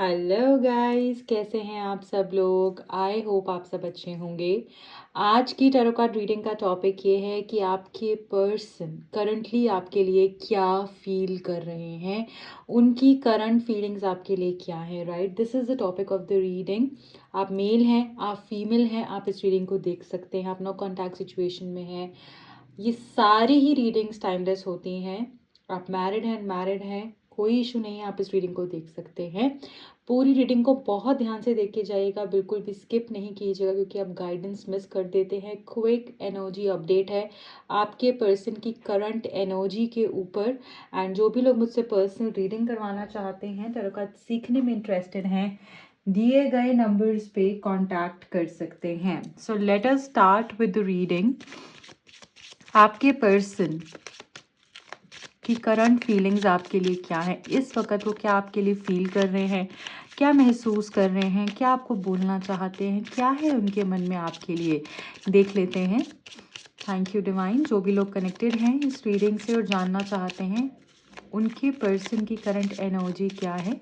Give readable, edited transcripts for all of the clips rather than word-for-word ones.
Hello guys, कैसे हैं आप सब लोग। आई होप आप सब अच्छे होंगे। आज की टैरो कार्ड रीडिंग का टॉपिक ये है कि आपके पर्सन करंटली आपके लिए क्या फील कर रहे हैं, उनकी करंट फीलिंग्स आपके लिए क्या है। Right, this is the topic of the reading. आप मेल हैं, आप फीमेल हैं, आप इस रीडिंग को देख सकते हैं। आप नो कॉन्टैक्ट सिचुएशन में हैं। ये सारी ही रीडिंग्स टाइमलेस होती हैं। आप मैरिड हैं, अनमैरिड हैं, कोई इशू नहीं है, आप इस रीडिंग को देख सकते हैं। पूरी रीडिंग को बहुत ध्यान से देख के जाइएगा, बिल्कुल भी स्किप नहीं कीजिएगा क्योंकि आप गाइडेंस मिस कर देते हैं। क्विक एनर्जी अपडेट है आपके पर्सन की करंट एनर्जी के ऊपर। एंड जो भी लोग मुझसे पर्सनल रीडिंग करवाना चाहते हैं, टैरो कार्ड सीखने में इंटरेस्टेड हैं, दिए गए नंबर्स पे कांटेक्ट कर सकते हैं। So let us start with the reading. आपके पर्सन की करंट फीलिंग्स आपके लिए क्या है, इस वक्त वो क्या आपके लिए फील कर रहे हैं, क्या महसूस कर रहे हैं, क्या आपको बोलना चाहते हैं, क्या है उनके मन में आपके लिए, देख लेते हैं। Thank you divine. जो भी लोग कनेक्टेड हैं इस रीडिंग से और जानना चाहते हैं उनके पर्सन की करंट एनर्जी क्या है,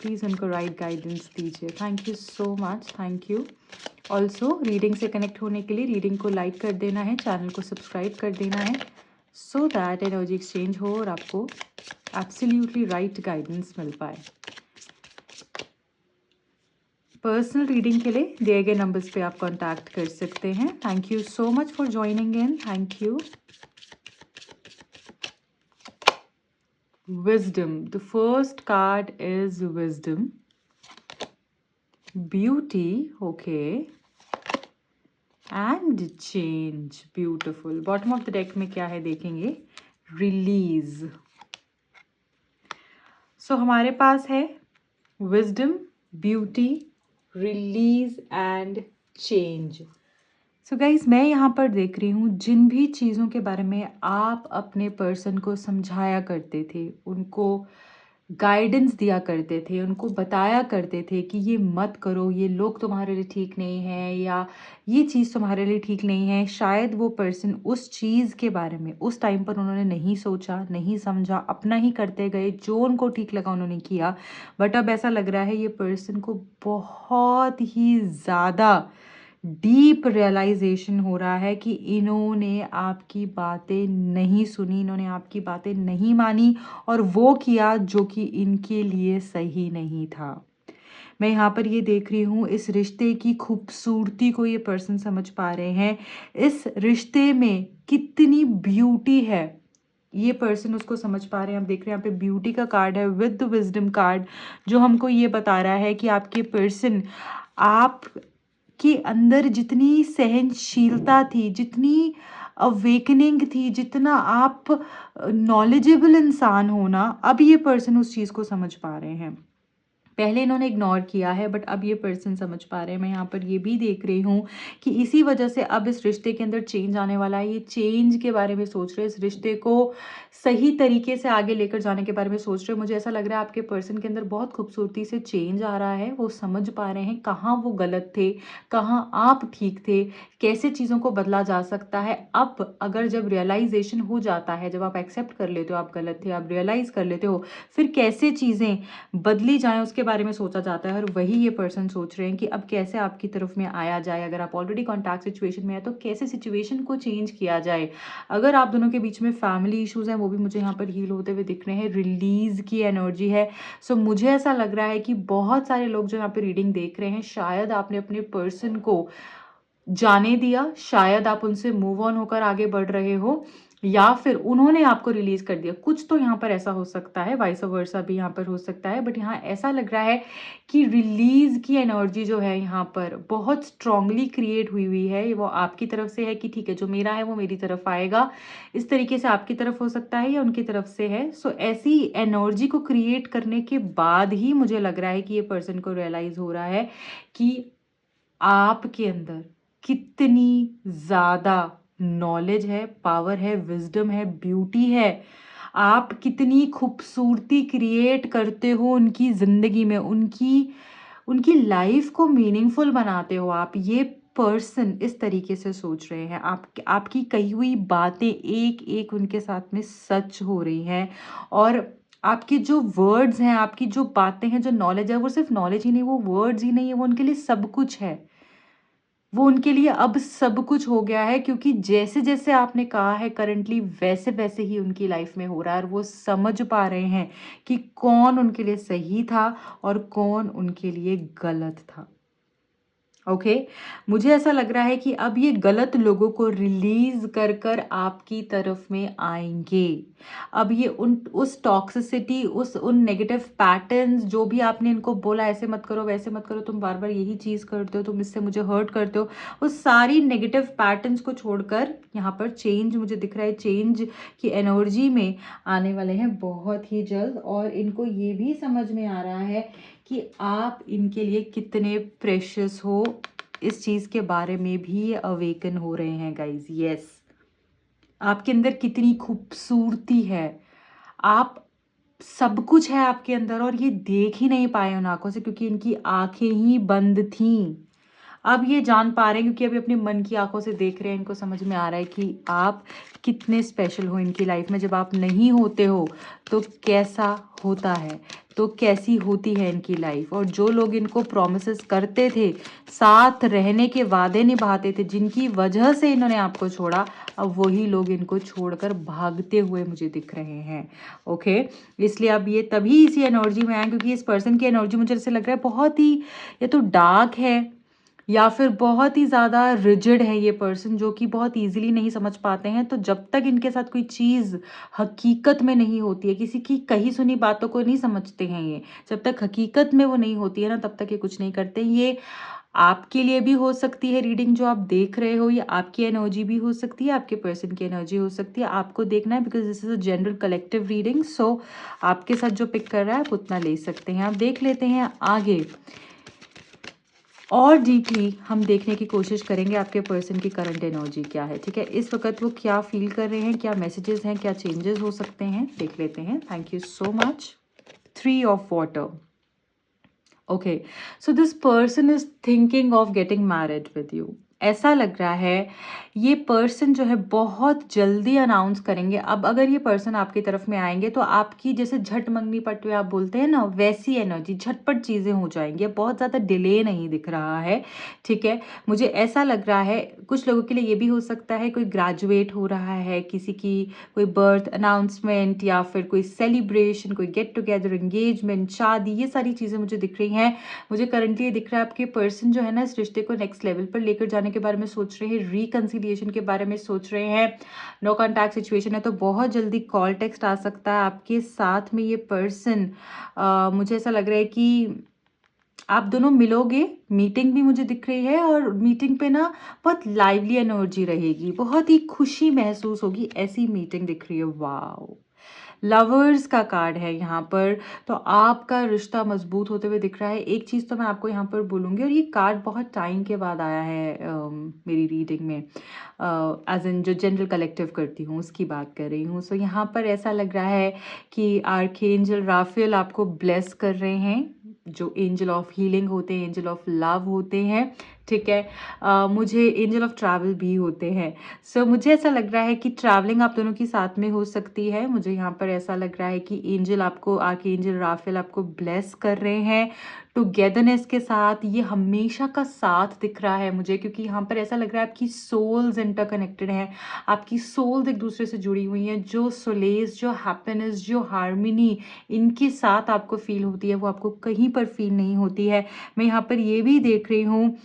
प्लीज़ उनको राइट गाइडेंस दीजिए। Thank you so much, thank you. Also reading से कनेक्ट होने के लिए रीडिंग को लाइक कर देना है, चैनल को सब्सक्राइब कर देना है, सो दैट एनर्जी एक्सचेंज हो और आपको एब्सोल्युटली राइट गाइडेंस मिल पाए। पर्सनल रीडिंग के लिए दिए गए नंबर्स पे आप कांटेक्ट कर सकते हैं। Thank you so much for joining in, thank you. Wisdom, the first card is wisdom, beauty, okay, and change, beautiful. Bottom of the deck में क्या है देखेंगे, रिलीज। सो हमारे पास है wisdom, beauty, release and change. So guys, मैं यहाँ पर देख रही हूँ जिन भी चीज़ों के बारे में आप अपने पर्सन को समझाया करते थे, उनको गाइडेंस दिया करते थे, उनको बताया करते थे कि ये मत करो, ये लोग तुम्हारे लिए ठीक नहीं है, या ये चीज़ तुम्हारे लिए ठीक नहीं है, शायद वो पर्सन उस चीज़ के बारे में उस टाइम पर उन्होंने नहीं सोचा, नहीं समझा, अपना ही करते गए, जो उनको ठीक लगा उन्होंने किया। बट अब ऐसा लग रहा है ये पर्सन को बहुत ही ज़्यादा डीप रियलाइजेशन हो रहा है कि इन्होंने आपकी बातें नहीं सुनी, इन्होंने आपकी बातें नहीं मानी और वो किया जो कि इनके लिए सही नहीं था। मैं यहाँ पर ये देख रही हूँ इस रिश्ते की खूबसूरती को ये पर्सन समझ पा रहे हैं, इस रिश्ते में कितनी ब्यूटी है ये पर्सन उसको समझ पा रहे हैं। आप देख रहे हैं यहाँ पे ब्यूटी का कार्ड है विद द विजडम कार्ड, जो हमको ये बता रहा है कि आपके पर्सन आप के अंदर जितनी सहनशीलता थी, जितनी अवेकनिंग थी, जितना आप नॉलेजेबल इंसान होना, अब ये पर्सन उस चीज़ को समझ पा रहे हैं। पहले इन्होंने इग्नोर किया है बट अब ये पर्सन समझ पा रहे हैं। मैं यहाँ पर ये भी देख रही हूँ कि इसी वजह से अब इस रिश्ते के अंदर चेंज आने वाला है। ये चेंज के बारे में सोच रहे हैं, इस रिश्ते को सही तरीके से आगे लेकर जाने के बारे में सोच रहे हैं। मुझे ऐसा लग रहा है आपके पर्सन के अंदर बहुत खूबसूरती से चेंज आ रहा है। वो समझ पा रहे हैं कहाँ वो गलत थे, कहाँ आप ठीक थे, कैसे चीज़ों को बदला जा सकता है। अब अगर जब रियलाइजेशन हो जाता है, जब आप एक्सेप्ट कर लेते हो आप गलत थे, आप रियलाइज़ कर लेते हो, फिर कैसे चीज़ें बदली जाए उसके बारे में सोचा जाता है। और वही ये पर्सन सोच रहे हैं कि अब कैसे आपकी तरफ में आया जाए। अगर आप ऑलरेडी कॉन्टैक्ट सिचुएशन में है तो कैसे सिचुएशन को चेंज किया जाए। अगर आप दोनों के बीच में फैमिली इश्यूज हैं वो भी मुझे यहाँ पर हील होते हुए दिख रहे हैं। रिलीज की एनर्जी है। सो मुझे ऐसा लग रहा है कि बहुत सारे लोग जो यहाँ पे रीडिंग देख रहे हैं, शायद आपने अपने पर्सन को जाने दिया, शायद आप उनसे मूव ऑन होकर आगे बढ़ रहे हो, या फिर उन्होंने आपको रिलीज कर दिया। कुछ तो यहाँ पर ऐसा हो सकता है, वाइस वर्सा भी यहाँ पर हो सकता है, बट यहाँ ऐसा लग रहा है कि रिलीज की एनर्जी जो है यहाँ पर बहुत स्ट्रांगली क्रिएट हुई है। वो आपकी तरफ से है कि ठीक है, जो मेरा है वो मेरी तरफ आएगा, इस तरीके से आपकी तरफ हो सकता है या उनकी तरफ से है। सो ऐसी एनर्जी को क्रिएट करने के बाद ही मुझे लग रहा है कि ये पर्सन को रियलाइज हो रहा है कि आपके अंदर कितनी ज़्यादा नॉलेज है, पावर है, विजडम है, ब्यूटी है। आप कितनी खूबसूरती क्रिएट करते हो उनकी ज़िंदगी में, उनकी उनकी लाइफ को मीनिंगफुल बनाते हो आप। ये पर्सन इस तरीके से सोच रहे हैं। आपकी कही हुई बातें एक एक उनके साथ में सच हो रही हैं और आपके जो वर्ड्स हैं, आपकी जो बातें हैं, जो नॉलेज है, वो सिर्फ नॉलेज ही नहीं, वो वर्ड्स ही नहीं है, वो उनके लिए सब कुछ है। वो उनके लिए अब सब कुछ हो गया है, क्योंकि जैसे-जैसे आपने कहा है करंटली वैसे-वैसे ही उनकी लाइफ में हो रहा है, और वो समझ पा रहे हैं कि कौन उनके लिए सही था और कौन उनके लिए गलत था। ओके, मुझे ऐसा लग रहा है कि अब ये गलत लोगों को रिलीज कर कर आपकी तरफ में आएंगे। अब ये उन उस टॉक्सिसिटी, उन नेगेटिव पैटर्न्स, जो भी आपने इनको बोला ऐसे मत करो वैसे मत करो, तुम बार बार यही चीज़ करते हो, तुम इससे मुझे हर्ट करते हो, उस सारी नेगेटिव पैटर्न्स को छोड़कर यहाँ पर चेंज मुझे दिख रहा है, चेंज की एनर्जी में आने वाले हैं बहुत ही जल्द। और इनको ये भी समझ में आ रहा है कि आप इनके लिए कितने प्रेशियस हो, इस चीज़ के बारे में भी अवेकन हो रहे हैं गाइज। यस, आपके अंदर कितनी खूबसूरती है, आप सब कुछ है आपके अंदर, और ये देख ही नहीं पाए उन आंखों से, क्योंकि इनकी आंखें ही बंद थीं। अब ये जान पा रहे हैं, क्योंकि अभी अपने मन की आंखों से देख रहे हैं, इनको समझ में आ रहा है कि आप कितने स्पेशल हो इनकी लाइफ में। जब आप नहीं होते हो तो कैसा होता है, तो कैसी होती है इनकी लाइफ। और जो लोग इनको प्रोमिसेस करते थे, साथ रहने के वादे निभाते थे, जिनकी वजह से इन्होंने आपको छोड़ा, अब वही लोग इनको छोड़कर भागते हुए मुझे दिख रहे हैं। ओके, इसलिए अब ये तभी इसी एनर्जी में आए, क्योंकि इस पर्सन की एनर्जी मुझे ऐसे लग रहा है बहुत ही, ये तो डार्क है, या फिर बहुत ही ज़्यादा रिजिड है ये पर्सन, जो कि बहुत इजीली नहीं समझ पाते हैं। तो जब तक इनके साथ कोई चीज़ हकीकत में नहीं होती है, किसी की कही सुनी बातों को नहीं समझते हैं ये, जब तक हकीकत में वो नहीं होती है ना, तब तक ये कुछ नहीं करते। ये आपके लिए भी हो सकती है रीडिंग जो आप देख रहे हो, ये आपकी एनर्जी भी हो सकती है, आपके पर्सन की एनर्जी हो सकती है। आपको देखना है, because this is a general collective reading. So आपके साथ जो पिक कर रहा है आप उतना ले सकते हैं। आप देख लेते हैं आगे, और डीपली हम देखने की कोशिश करेंगे आपके पर्सन की करंट एनर्जी क्या है। ठीक है, इस वक्त वो क्या फील कर रहे हैं, क्या मैसेजेस हैं, क्या चेंजेस हो सकते हैं, देख लेते हैं। Thank you so much. 3 of water. Okay, so this person is thinking of getting married with you. ऐसा लग रहा है ये पर्सन जो है बहुत जल्दी अनाउंस करेंगे। अब अगर ये पर्सन आपकी तरफ में आएंगे तो आपकी जैसे झट मंगनी पट में आप बोलते हैं ना, वैसी एनर्जी, झटपट चीज़ें हो जाएंगी, बहुत ज़्यादा डिले नहीं दिख रहा है। ठीक है, मुझे ऐसा लग रहा है कुछ लोगों के लिए ये भी हो सकता है कोई ग्रेजुएट हो रहा है, किसी की कोई बर्थ अनाउंसमेंट, या फिर कोई सेलिब्रेशन, कोई गेट टुगेदर, एंगेजमेंट, शादी, ये सारी चीज़ें मुझे दिख रही हैं। मुझे करंटली दिख रहा है आपके पर्सन जो है ना, इस रिश्ते को नेक्स्ट लेवल पर लेकर जाने के बारे में सोच रहे हैं, रिकंसिलिएशन के बारे में सोच रहे हैं। नो कॉन्टैक्ट सिचुएशन है, तो बहुत जल्दी कॉल टेक्स्ट आ सकता है आपके साथ में ये पर्सन। मुझे ऐसा लग रहा है कि आप दोनों मिलोगे, मीटिंग भी मुझे दिख रही है, और मीटिंग पे ना बहुत लाइवली एनर्जी रहेगी, बहुत ही खुशी महसूस होगी, ऐसी मीटिंग दिख रही है। वाओ, लवर्स का कार्ड है यहाँ पर, तो आपका रिश्ता मजबूत होते हुए दिख रहा है। एक चीज़ तो मैं आपको यहाँ पर बोलूँगी, और ये कार्ड बहुत टाइम के बाद आया है मेरी रीडिंग में, एज इन जो जनरल कलेक्टिव करती हूँ उसकी बात कर रही हूँ। सो यहाँ पर ऐसा लग रहा है कि आर्कएंजल राफेल आपको ब्लेस कर रहे हैं, जो एंजल ऑफ हीलिंग होते हैं, एंजल ऑफ लव होते हैं। ठीक है, मुझे एंजल ऑफ ट्रैवल भी होते हैं। सो मुझे ऐसा लग रहा है कि ट्रैवलिंग आप दोनों की साथ में हो सकती है। मुझे यहाँ पर ऐसा लग रहा है कि एंजल आपको, आर्कएंजल राफेल आपको ब्लेस कर रहे हैं टुगेदरनेस के साथ। ये हमेशा का साथ दिख रहा है मुझे, क्योंकि यहाँ पर ऐसा लग रहा है आपकी सोल्स इंटरकनेक्टेड हैं, आपकी सोल्स एक दूसरे से जुड़ी हुई हैं। जो सोलेस, जो हैप्पीनेस, जो हार्मनी इनके साथ आपको फील होती है, वो आपको कहीं पर फील नहीं होती है। मैं यहाँ पर ये भी देख रही हूँ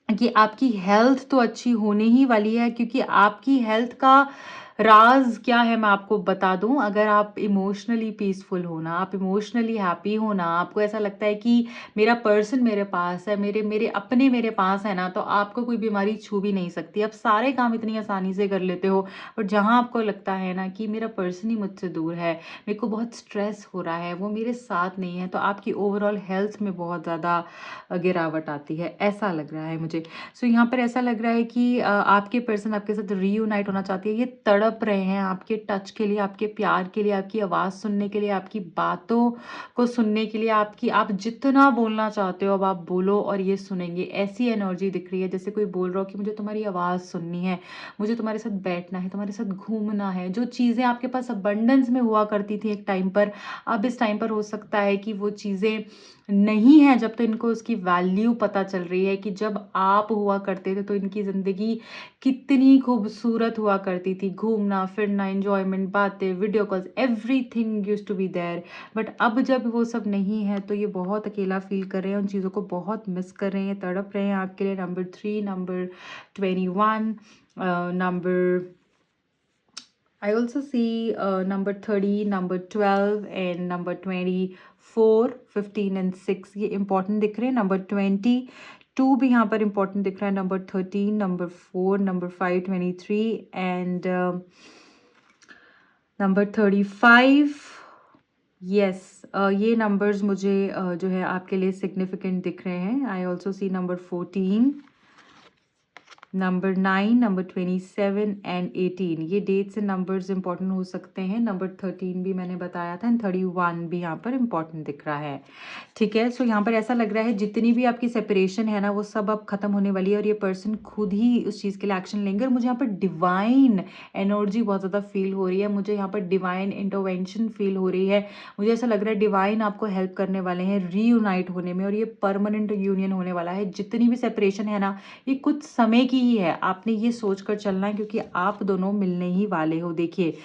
कि आपकी हेल्थ तो अच्छी होने ही वाली है, क्योंकि आपकी हेल्थ का राज क्या है मैं आपको बता दूं। अगर आप इमोशनली पीसफुल हो ना, आप इमोशनली हैप्पी हो ना, आपको ऐसा लगता है कि मेरा पर्सन मेरे पास है, मेरे मेरे अपने मेरे पास है ना, तो आपको कोई बीमारी छू भी नहीं सकती। आप सारे काम इतनी आसानी से कर लेते हो। और जहां आपको लगता है ना कि मेरा पर्सन ही मुझसे दूर है, मेरे को बहुत स्ट्रेस हो रहा है, वो मेरे साथ नहीं है, तो आपकी ओवरऑल हेल्थ में बहुत ज़्यादा गिरावट आती है, ऐसा लग रहा है मुझे। सो यहाँ पर ऐसा लग रहा है कि आपके पर्सन आपके साथ रीयूनाइट होना चाहती है। ये तड़प तड़प रहे हैं आपके टच के लिए, आपके प्यार के लिए, आपकी आवाज़ सुनने के लिए, आपकी बातों को सुनने के लिए, आप जितना बोलना चाहते हो अब आप बोलो और ये सुनेंगे। ऐसी एनर्जी दिख रही है जैसे कोई बोल रहा हो कि मुझे तुम्हारी आवाज़ सुननी है, मुझे तुम्हारे साथ बैठना है, तुम्हारे साथ घूमना है। जो चीज़ें आपके पास अबंडेंस में हुआ करती थी एक टाइम पर, अब इस टाइम पर हो सकता है कि वो चीज़ें नहीं है। जब तो इनको उसकी वैल्यू पता चल रही है कि जब आप हुआ करते थे तो इनकी ज़िंदगी कितनी खूबसूरत हुआ करती थी। घूमना फिरना, एंजॉयमेंट, बातें, video calls, everything used to be there. But अब जब वो सब नहीं है तो ये बहुत अकेला फील कर रहे हैं, उन चीज़ों को बहुत मिस कर रहे हैं, तड़प रहे हैं आपके लिए। Number 3, number 21, number I also see number 30, number 12 and number 24, 15 and 6 ये important दिख रहे हैं। नंबर 22 भी यहाँ पर important दिख रहा है। Number 13, number 4, number 5, 23 and number 35। Yes, ये नंबर्स मुझे जो है आपके लिए सिग्निफिकेंट दिख रहे हैं। I also see number 14, number 9, number 27 and 18। ये डेट्स एंड नंबर्स इंपॉर्टेंट हो सकते हैं। नंबर 13 भी मैंने बताया था एंड 31 भी यहाँ पर इंपॉर्टेंट दिख रहा है। ठीक है, सो यहाँ पर ऐसा लग रहा है जितनी भी आपकी सेपरेशन है ना वो सब अब खत्म होने वाली है और ये पर्सन खुद ही उस चीज़ के लिए एक्शन लेंगे। और मुझे यहाँ पर डिवाइन एनर्जी बहुत ज़्यादा फील हो रही है, मुझे यहाँ पर डिवाइन इंटरवेंशन फील हो रही है। मुझे ऐसा लग रहा है डिवाइन आपको हेल्प करने वाले हैं रीयूनाइट होने में और ये परमानेंट यूनियन होने वाला है। जितनी भी सेपरेशन है ना ये कुछ समय की ही है, आपने ये सोचकर चलना है क्योंकि आप दोनों मिलने ही वाले हो। देखिए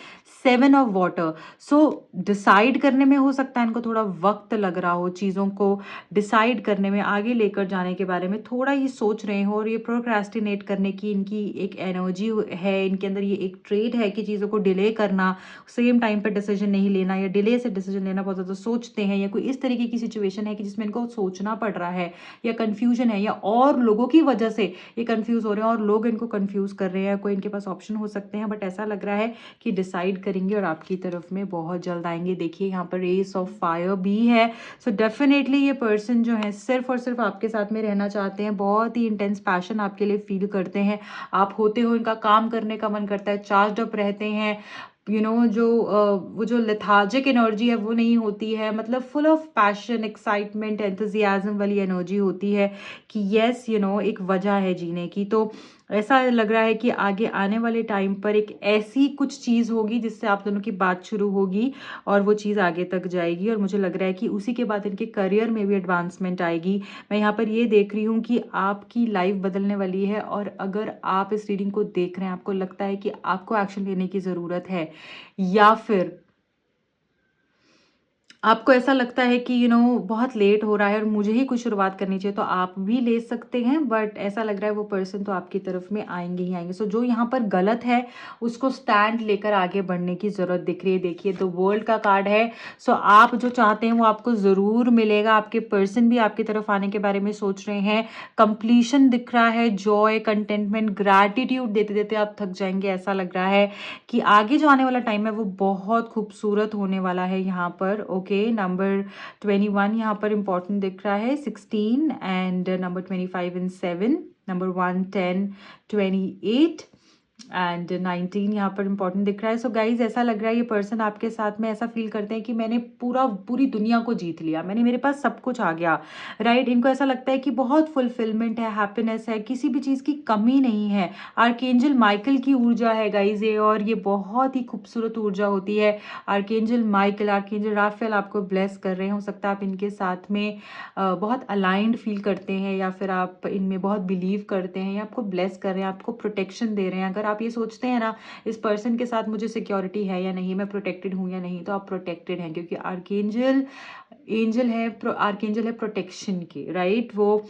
7 ऑफ वाटर, सो डिसाइड करने में हो सकता है इनको थोड़ा वक्त लग रहा हो, चीज़ों को डिसाइड करने में, आगे लेकर जाने के बारे में थोड़ा ये सोच रहे हो और ये प्रोक्रेस्टिनेट करने की इनकी एक एनर्जी है, इनके अंदर ये एक ट्रेड है कि चीज़ों को डिले करना, सेम टाइम पर डिसीजन नहीं लेना या डिले से डिसीजन लेना बहुत ज़्यादा सोचते हैं, या कोई इस तरीके की सिचुएशन है कि जिसमें इनको सोचना पड़ रहा है या कन्फ्यूजन है या और लोगों की वजह से ये कंफ्यूज हो रहे हैं और लोग इनको कंफ्यूज कर रहे हैं। कोई इनके पास ऑप्शन हो सकते हैं बट ऐसा लग रहा है कि डिसाइड करेंगे और आपकी तरफ में बहुत जल्द आएंगे। देखिए यहाँ पर एस ऑफ फायर भी है, सो डेफिनेटली ये पर्सन जो है सिर्फ और सिर्फ आपके साथ में रहना चाहते हैं, बहुत ही इंटेंस पैशन आपके लिए फील करते हैं। आप होते हो इनका काम करने का मन करता है, चार्ज अप रहते हैं, जो वो जो लेथार्जिक एनर्जी है वो नहीं होती है, मतलब full of passion, excitement, enthusiasm वाली एनर्जी होती है कि यस एक वजह है जीने की। तो ऐसा लग रहा है कि आगे आने वाले टाइम पर एक ऐसी कुछ चीज़ होगी जिससे आप दोनों की बात शुरू होगी और वो चीज़ आगे तक जाएगी और मुझे लग रहा है कि उसी के बाद इनके करियर में भी एडवांसमेंट आएगी। मैं यहाँ पर ये देख रही हूँ कि आपकी लाइफ बदलने वाली है और अगर आप इस रीडिंग को देख रहे हैं, आपको लगता है कि आपको एक्शन लेने की ज़रूरत है या फिर आपको ऐसा लगता है कि बहुत लेट हो रहा है और मुझे ही कुछ शुरुआत करनी चाहिए, तो आप भी ले सकते हैं। बट ऐसा लग रहा है वो पर्सन तो आपकी तरफ में आएंगे ही आएंगे। सो जो यहाँ पर गलत है उसको स्टैंड लेकर आगे बढ़ने की ज़रूरत दिख रही है। देखिए द वर्ल्ड का कार्ड है, सो आप जो चाहते हैं वो आपको ज़रूर मिलेगा। आपके पर्सन भी आपकी तरफ आने के बारे में सोच रहे हैं। कंप्लीशन दिख रहा है, जॉय, कंटेंटमेंट, ग्रैटिट्यूड देते देते आप थक जाएंगे। ऐसा लग रहा है कि आगे जो आने वाला टाइम है वो बहुत खूबसूरत होने वाला है यहाँ पर। ओके, नंबर 21 यहाँ पर इंपॉर्टेंट दिख रहा है, 16 and number 25 and 7, number 1, 10, 28 and 19 यहाँ पर इंपॉर्टेंट दिख रहा है। सो गाइज ऐसा लग रहा है ये पर्सन आपके साथ में ऐसा फील करते हैं कि मैंने पूरी दुनिया को जीत लिया, मेरे पास सब कुछ आ गया, राइट। इनको ऐसा लगता है कि बहुत फुलफिलमेंट है, हैप्पीनेस है, किसी भी चीज़ की कमी नहीं है। आर्कएंजल माइकल की ऊर्जा है गाइज ये, और ये बहुत ही खूबसूरत ऊर्जा होती है। आर्कएंजल माइकल, आर्कएंजल राफेल आपको ब्लेस कर रहे हैं। हो सकता है आप इनके साथ में बहुत अलाइंड फील करते हैं या फिर आप इनमें बहुत बिलीव करते हैं या आपको ब्लेस कर रहे हैं, आपको प्रोटेक्शन दे रहे हैं। अगर आप ये सोचते हैं ना इस पर्सन के साथ मुझे सिक्योरिटी है या नहीं, मैं प्रोटेक्टेड हूँ या नहीं, तो आप प्रोटेक्टेड हैं क्योंकि आर्कएंजल आर्कएंजल है प्रोटेक्शन की, राइट। वो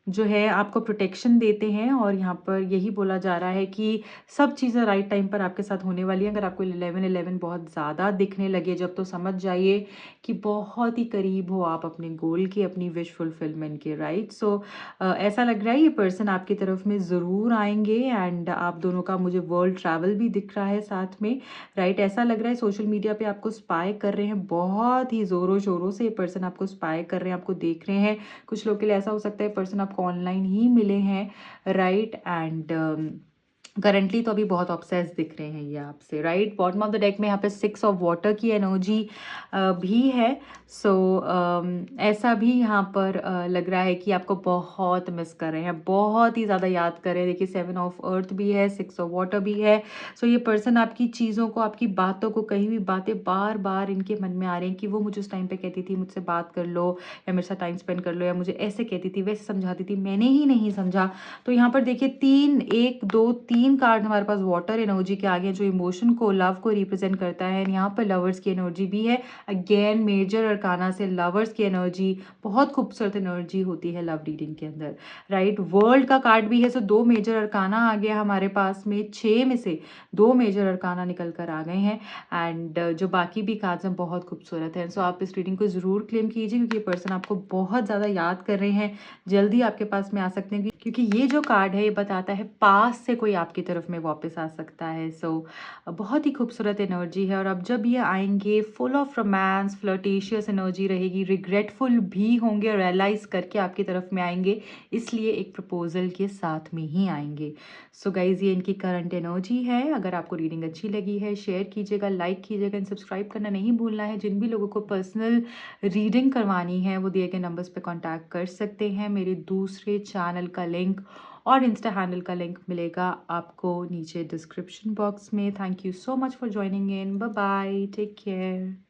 जो है आपको प्रोटेक्शन देते हैं और यहाँ पर यही बोला जा रहा है कि सब चीज़ें राइट टाइम पर आपके साथ होने वाली हैं। अगर आपको 11-11 बहुत ज़्यादा दिखने लगे जब, तो समझ जाइए कि बहुत ही करीब हो आप अपने गोल के, अपनी विश फुलफिलमेंट के, राइट। सो ऐसा लग रहा है ये पर्सन आपकी तरफ में ज़रूर आएंगे एंड आप दोनों का मुझे वर्ल्ड ट्रैवल भी दिख रहा है साथ में, राइट। ऐसा लग रहा है सोशल मीडिया पे आपको स्पाई कर रहे हैं, बहुत ही ज़ोरों शोरों से ये पर्सन आपको स्पाई कर रहे हैं, आपको देख रहे हैं। कुछ लोग के लिए ऐसा हो सकता है पर्सन आपको ऑनलाइन ही मिले हैं, राइट। एंड करंटली तो अभी बहुत ऑब्सेस्ड दिख रहे हैं ये आपसे, right. Bottom of the deck में यहाँ पे 6 ऑफ वाटर की एनर्जी भी है। सो ऐसा भी यहाँ पर लग रहा है कि आपको बहुत मिस कर रहे हैं, बहुत ही ज़्यादा याद कर रहे हैं। देखिए 7 ऑफ अर्थ भी है, 6 ऑफ वाटर भी है। सो ये पर्सन आपकी चीज़ों को, आपकी बातों को, कहीं भी बातें बार बार इनके मन में आ रही हैं कि वो मुझे उस टाइम पे कहती थी मुझसे बात कर लो, या मेरे साथ टाइम स्पेंड कर लो, या मुझे ऐसे कहती थी, वैसे समझाती थी, मैंने ही नहीं समझा। तो यहाँ पर देखिए 3 1 2 3 कार्ड हमारे पास वाटर एनर्जी के आगे जो इमोशन को, लव को रिप्रेजेंट करता है। यहाँ पर लवर्स की एनर्जी भी है। अगेन मेजर अरकाना से लवर्स की एनर्जी, बहुत खूबसूरत एनर्जी होती है लव रीडिंग के अंदर, राइट। वर्ल्ड का कार्ड भी है। सो 2 मेजर अरकाना आ गया हमारे पास में, 6 में से 2 मेजर अरकाना निकल कर आ गए हैं। एंड जो बाकी भी कार्ड्स हैं बहुत खूबसूरत हैं। सो आप इस रीडिंग को ज़रूर क्लेम कीजिए, क्योंकि ये पर्सन आपको बहुत ज़्यादा याद कर रहे हैं, जल्दी आपके पास में आ सकते हैं, क्योंकि ये जो कार्ड है ये बताता है पास से कोई आपकी तरफ में वापस आ सकता है। सो बहुत ही खूबसूरत एनर्जी है। और अब जब ये आएंगे फुल ऑफ रोमांस, फ्लर्टिशियस एनर्जी रहेगी, रिग्रेटफुल भी होंगे, रियलाइज करके आपकी तरफ में आएंगे, इसलिए एक प्रपोजल के साथ में ही आएंगे। सो गाइज ये इनकी करंट एनर्जी है। अगर आपको रीडिंग अच्छी लगी है शेयर कीजिएगा, लाइक कीजिएगा एंड सब्सक्राइब करना नहीं भूलना है। जिन भी लोगों को पर्सनल रीडिंग करवानी है वो दिए गए नंबर्स पे कांटेक्ट कर सकते हैं। मेरे दूसरे चैनल का लिंक और इंस्टा हैंडल का लिंक मिलेगा आपको नीचे डिस्क्रिप्शन बॉक्स में। Thank you so much for joining in. Bye bye, take care.